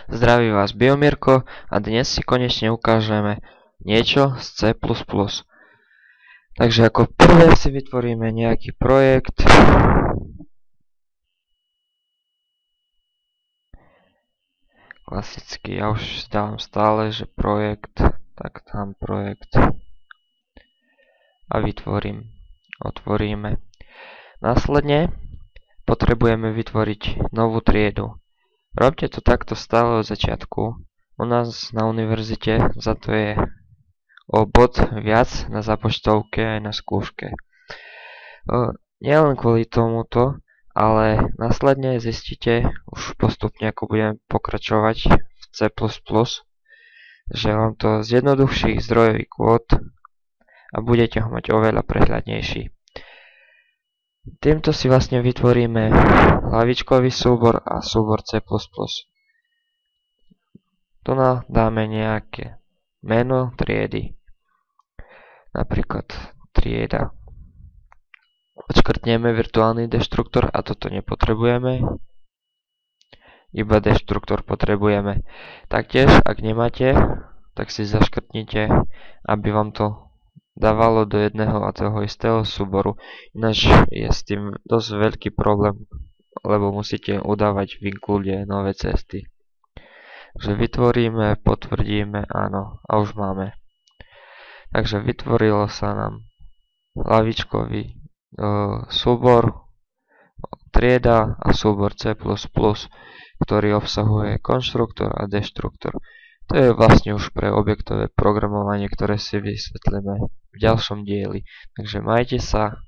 Zdraví vás Biomírko a dnes si konečne ukážeme niečo z C++. Takže ako prvé si vytvoríme nejaký projekt. Klasicky, ja už dávam stále, že projekt, tak tam projekt a otvoríme. Následne potrebujeme vytvoriť novú triedu. Robte to takto stále od začiatku. U nás na univerzite za to je o bod viac na započtovke aj na skúške. Nielen kvôli tomuto, ale následne zistíte už postupne, ako budeme pokračovať v C++, že vám to zjednoduší zdrojový kód a budete ho mať oveľa prehľadnejší. Týmto si vlastne vytvoríme hlavičkový súbor a súbor C++. Tu dáme nejaké meno triedy, napríklad trieda. Odškrtneme virtuálny deštruktor a toto nepotrebujeme, iba deštruktor potrebujeme. Taktiež, ak nemáte, tak si zaškrtnite, aby vám to dávalo do jedného a toho istého súboru. Ináč je s tým dosť veľký problém, lebo musíte udávať v include nové cesty. Takže vytvoríme, potvrdíme, áno, a už máme. Takže vytvorilo sa nám hlavičkový súbor, trieda a súbor C++, ktorý obsahuje konštruktor a deštruktor. To je vlastne už pre objektové programovanie, ktoré si vysvetlíme v ďalšom dieli. Takže majte sa.